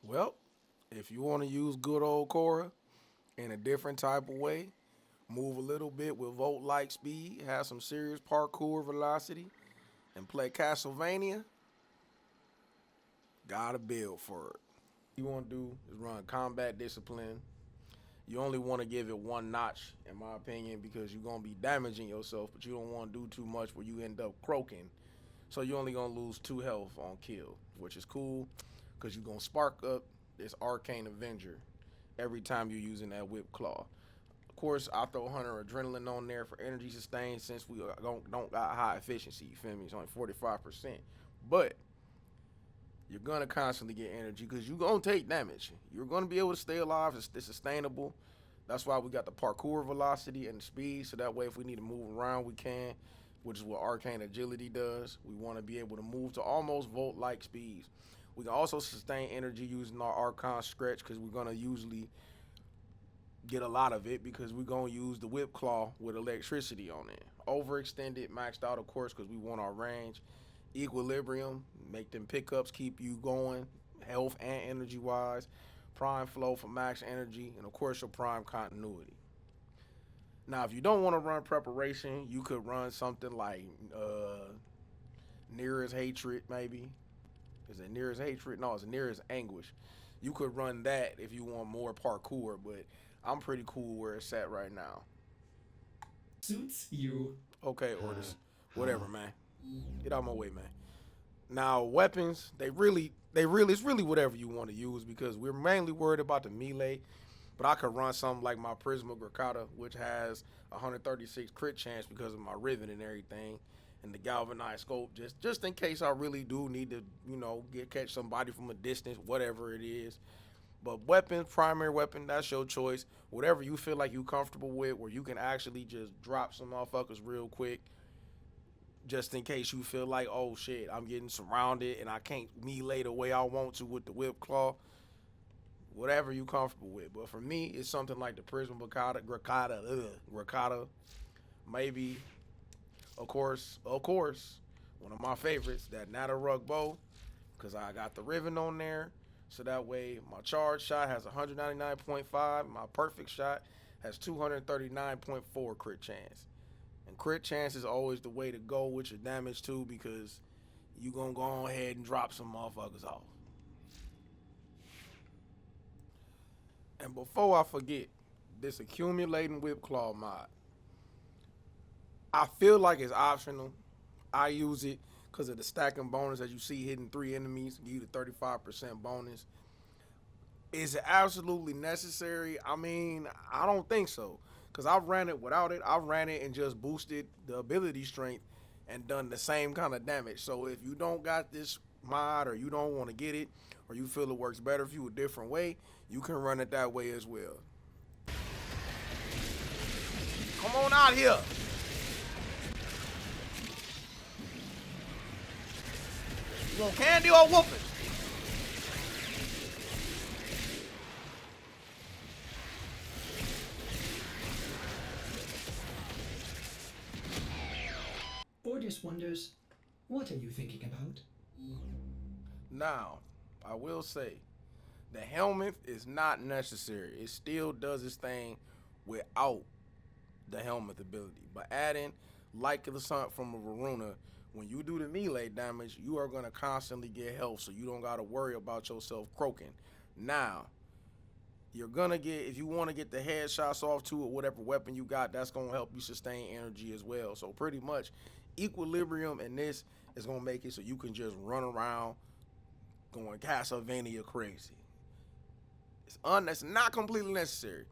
Well, if you want to use good old Khora in a different type of way, move a little bit with Volt-like speed, have some serious parkour velocity, and play Castlevania, gotta build for it. You want to do is run combat discipline. You only want to give it one notch, in my opinion, because you're going to be damaging yourself, but you don't want to do too much where you end up croaking. So you're only going to lose 2 health on kill, which is cool because you're going to spark up this Arcane Avenger every time you're using that Whip Claw. Of course, I throw Hunter Adrenaline on there for energy sustain since we don't got high efficiency, you feel me? It's only 45%. But you're going to constantly get energy because you're going to take damage. You're going to be able to stay alive. It's sustainable. That's why we got the parkour velocity and the speed, so that way if we need to move around, we can, which is what Arcane Agility does. We want to be able to move to almost Volt-like speeds. We can also sustain energy using our Archon Stretch because we're going to usually get a lot of it because we're going to use the Whip Claw with electricity on it. Overextended, maxed out, of course, because we want our range. Equilibrium, make them pickups keep you going, health and energy-wise. Prime flow for max energy, and of course your prime continuity. Now, if you don't want to run preparation, you could run something like Nearest Hatred, maybe. Is it Nearest Hatred? No, it's Nearest Anguish. You could run that if you want more parkour, but I'm pretty cool where it's at right now. Suits you. Okay, Orders. Whatever, man. Get out of my way, man. Now, weapons, it's really whatever you want to use because we're mainly worried about the melee. But I could run something like my Prisma Grakata, which has 136 crit chance because of my Riven and everything, and the Galvanized Scope, just in case I really do need to, catch somebody from a distance, whatever it is. But weapons, primary weapon, that's your choice. Whatever you feel like you're comfortable with, where you can actually just drop some motherfuckers real quick. Just in case you feel like, oh shit, I'm getting surrounded and I can't melee the way I want to with the Whip Claw. Whatever you comfortable with. But for me, it's something like the Prism Grakata. Maybe, of course, one of my favorites, that Nata Rug Bow, because I got the Riven on there. So that way my charge shot has 199.5, my perfect shot has 239.4 crit chance. And crit chance is always the way to go with your damage too, because you gonna go ahead and drop some motherfuckers off. And before I forget, this accumulating Whip Claw mod, I feel like it's optional. I use it because of the stacking bonus as you see hitting 3 enemies, give you the 35% bonus. Is it absolutely necessary? I mean, I don't think so. Because I've ran it without it. I've ran it and just boosted the ability strength and done the same kind of damage. So if you don't got this mod or you don't want to get it or you feel it works better for you a different way, you can run it that way as well. Come on out here. You want candy or whooping? Orders wonders, what are you thinking about? Now, I will say, the helmet is not necessary. It still does its thing without the helmet ability. But adding, like the sun from a Varuna, when you do the melee damage, you are going to constantly get health, so you don't got to worry about yourself croaking. Now, you're going to get, if you want to get the headshots off too, or whatever weapon you got, that's going to help you sustain energy as well. So pretty much, equilibrium in this is going to make it so you can just run around going Castlevania crazy. It's not completely necessary,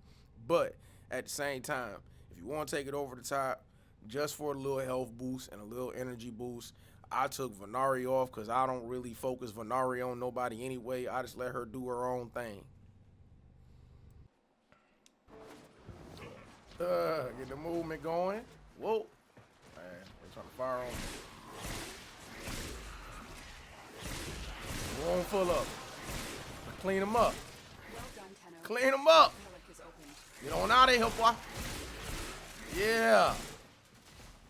but at the same time, if you want to take it over the top, just for a little health boost and a little energy boost, I took Venari off because I don't really focus Venari on nobody anyway. I just let her do her own thing. Get the movement going. Whoa. Man, they're trying to fire on me. Room full up. Clean them up. Clean them up. Get on out of here, boy. Yeah.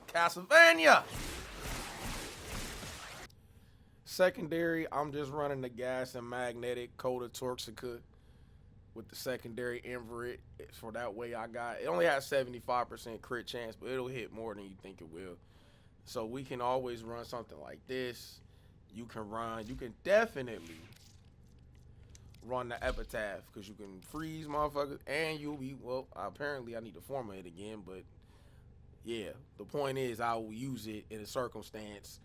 Castlevania. Secondary, I'm just running the gas and magnetic Khora Torxica with the secondary invert. For that way, it only has 75% crit chance, but it'll hit more than you think it will. So we can always run something like this. You can definitely run the epitaph because you can freeze motherfuckers and you'll be, well, apparently I need to format it again, but yeah, the point is I will use it in a circumstance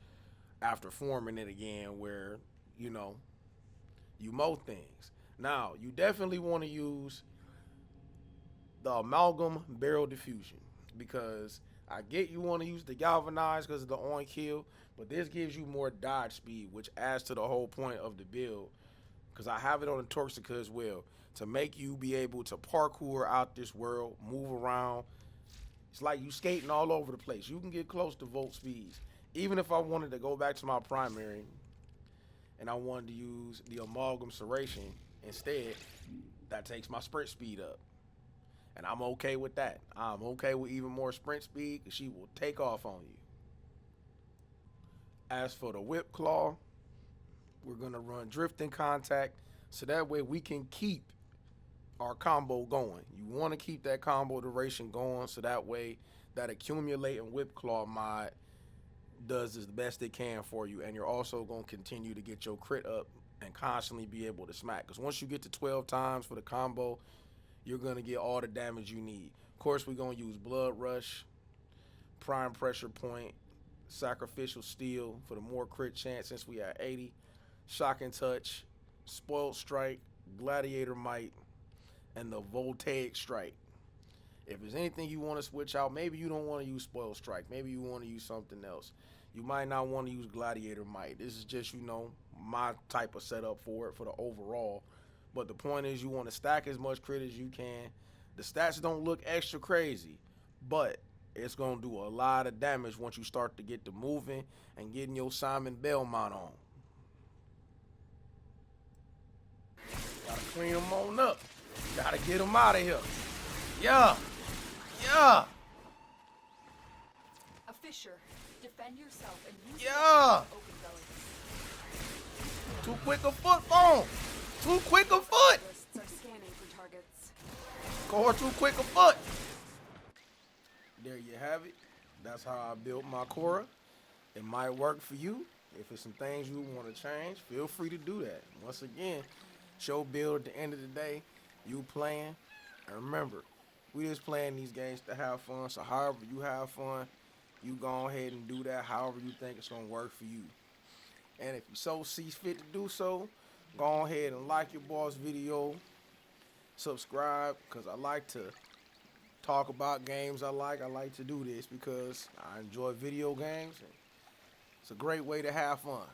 after forming it again where, you know, you mow things. Now, you definitely want to use the amalgam barrel diffusion because I get you want to use the galvanized because of the on kill, but this gives you more dodge speed, which adds to the whole point of the build. Because I have it on the Torxica as well to make you be able to parkour out this world, move around. It's like you skating all over the place. You can get close to volt speeds. Even if I wanted to go back to my primary and I wanted to use the amalgam serration instead, that takes my sprint speed up. And I'm okay with that. I'm okay with even more sprint speed because she will take off on you. As for the whip claw, we're going to run drifting contact so that way we can keep our combo going. You want to keep that combo duration going so that way that accumulating whip claw mod does the best it can for you, and you're also going to continue to get your crit up and constantly be able to smack. Because once you get to 12 times for the combo, you're going to get all the damage you need. Of course, we're going to use Blood Rush, Prime Pressure Point, Sacrificial Steel for the more crit chance since we at 80, Shocking Touch, Spoiled Strike, Gladiator Might, and the Voltaic Strike. If there's anything you want to switch out, maybe you don't want to use Spoiled Strike. Maybe you want to use something else. You might not want to use Gladiator Might. This is just, you know, my type of setup for it for the overall. But the point is you want to stack as much crit as you can. The stats don't look extra crazy, but it's going to do a lot of damage once you start to get to moving and getting your Simon Belmont on. Gotta clean them on up. Gotta get them out of here. Yeah. Yeah. A fissure. Defend yourself and use Yeah. open belly. Too quick a foot, phone. Too quick a foot. Lists are scanning for targets. Score too quick a foot. There you have it. That's how I built my Khora. It might work for you. If there's some things you want to change, feel free to do that. Once again, show build at the end of the day, you playing. And remember, we just playing these games to have fun. So however you have fun, you go ahead and do that however you think it's going to work for you. And if you so see fit to do so, go ahead and like your boss video. Subscribe, because I like to talk about games I like. I like to do this because I enjoy video games. And it's a great way to have fun.